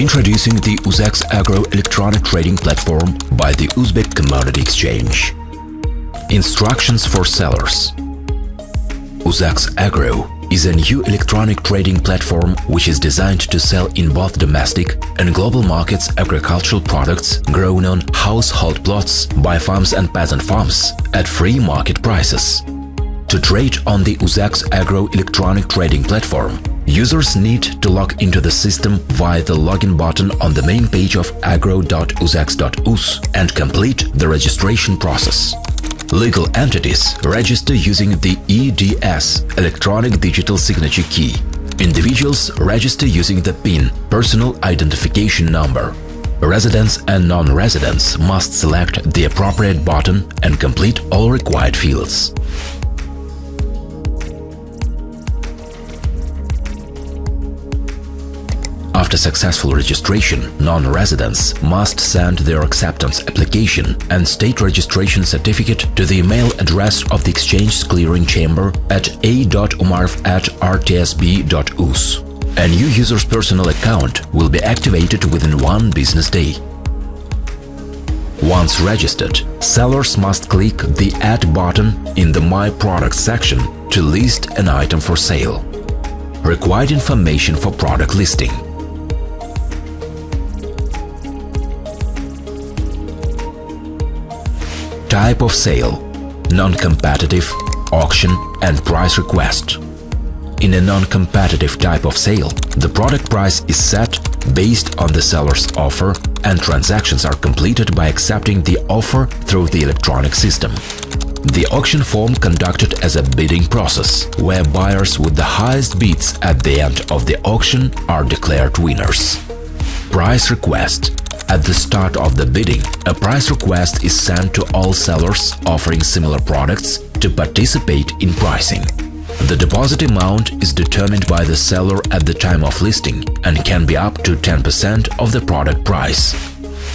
Introducing the UZEX Agro electronic trading platform by the Uzbek Commodity Exchange. Instructions for sellers. UZEX Agro is a new electronic trading platform which is designed to sell in both domestic and global markets agricultural products grown on household plots by farms and peasant farms at free market prices. To trade on the UZEX Agro electronic trading platform, users need to log into the system via the login button on the main page of agro.uzex.uz and complete the registration process. Legal entities register using the EDS electronic digital signature key. Individuals register using the PIN personal identification number. Residents and non-residents must select the appropriate button and complete all required fields. After successful registration, non-residents must send their acceptance application and state registration certificate to the email address of the exchange's clearing chamber at a.umarv@rtsb.uz. A new user's personal account will be activated within 1 business day. Once registered, sellers must click the Add button in the My Products section to list an item for sale. Required information for product listing. Type of sale: non-competitive, auction and price request. In a non-competitive type of sale, the product price is set based on the seller's offer and transactions are completed by accepting the offer through the electronic system. The auction form conducted as a bidding process, where buyers with the highest bids at the end of the auction are declared winners. Price request. At the start of the bidding, a price request is sent to all sellers offering similar products to participate in pricing. The deposit amount is determined by the seller at the time of listing and can be up to 10% of the product price.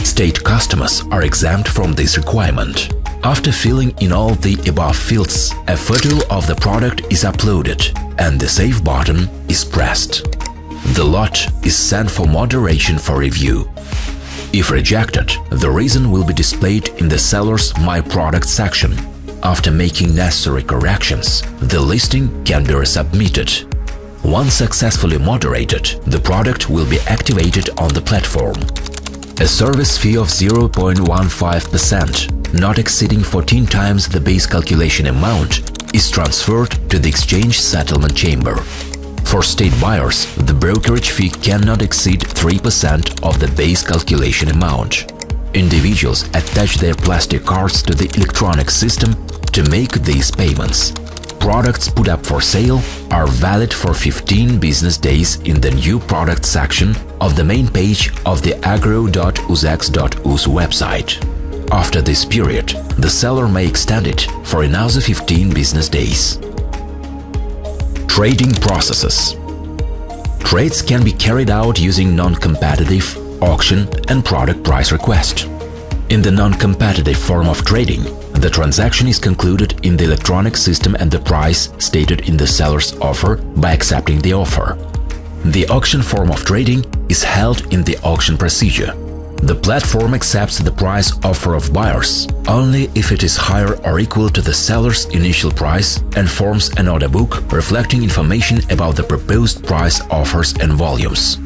State customers are exempt from this requirement. After filling in all the above fields, a photo of the product is uploaded and the Save button is pressed. The lot is sent for moderation for review. If rejected, the reason will be displayed in the seller's My Products section. After making necessary corrections, the listing can be resubmitted. Once successfully moderated, the product will be activated on the platform. A service fee of 0.15%, not exceeding 14 times the base calculation amount, is transferred to the exchange settlement chamber. For state buyers, the brokerage fee cannot exceed 3% of the base calculation amount. Individuals attach their plastic cards to the electronic system to make these payments. Products put up for sale are valid for 15 business days in the New Product section of the main page of the agro.uzex.uz website. After this period, the seller may extend it for another 15 business days. Trading processes. Trades can be carried out using non-competitive, auction and product price request. In the non-competitive form of trading, the transaction is concluded in the electronic system and the price stated in the seller's offer by accepting the offer. The auction form of trading is held in the auction procedure. The platform accepts the price offer of buyers only if it is higher or equal to the seller's initial price and forms an order book reflecting information about the proposed price offers and volumes.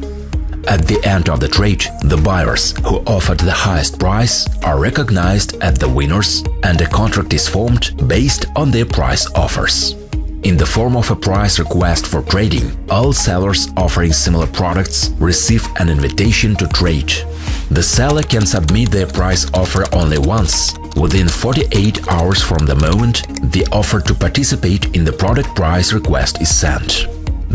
At the end of the trade, the buyers who offered the highest price are recognized as the winners and a contract is formed based on their price offers. In the form of a price request for trading, all sellers offering similar products receive an invitation to trade. The seller can submit their price offer only once, within 48 hours from the moment the offer to participate in the product price request is sent.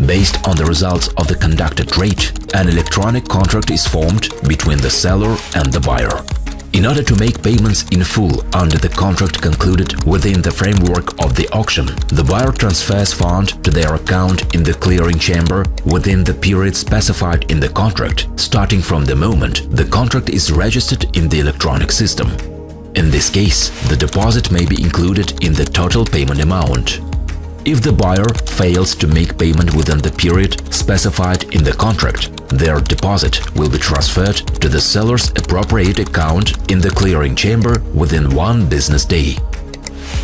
Based on the results of the conducted trade, an electronic contract is formed between the seller and the buyer. In order to make payments in full under the contract concluded within the framework of the auction, the buyer transfers funds to their account in the clearing chamber within the period specified in the contract, starting from the moment the contract is registered in the electronic system. In this case, the deposit may be included in the total payment amount. If the buyer fails to make payment within the period specified in the contract, their deposit will be transferred to the seller's appropriate account in the clearing chamber within 1 business day.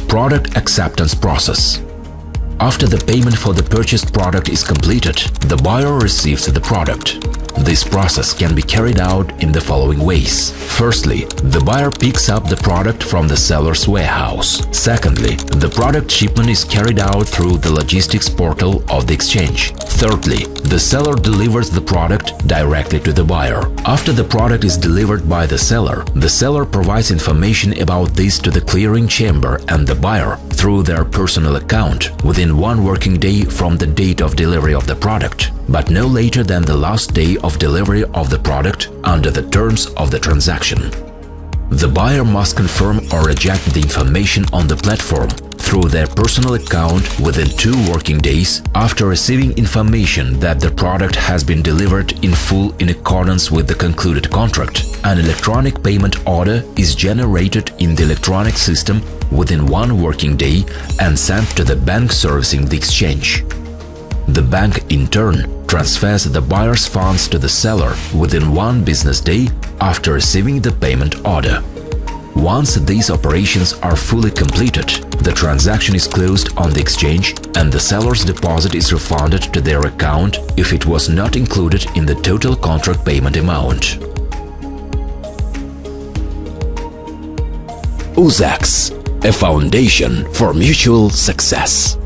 Product acceptance process. After the payment for the purchased product is completed, the buyer receives the product. This process can be carried out in the following ways. Firstly, the buyer picks up the product from the seller's warehouse. Secondly, the product shipment is carried out through the logistics portal of the exchange. Thirdly, the seller delivers the product directly to the buyer. After the product is delivered by the seller provides information about this to the clearing chamber and the buyer through their personal account within 1 working day from the date of delivery of the product, but no later than the last day of delivery of the product under the terms of the transaction. The buyer must confirm or reject the information on the platform through their personal account within 2 working days after receiving information that the product has been delivered in full in accordance with the concluded contract. An electronic payment order is generated in the electronic system within 1 working day and sent to the bank servicing the exchange. The bank, in turn, transfers the buyer's funds to the seller within 1 business day after receiving the payment order. Once these operations are fully completed, the transaction is closed on the exchange and the seller's deposit is refunded to their account if it was not included in the total contract payment amount. UZEX, a foundation for mutual success.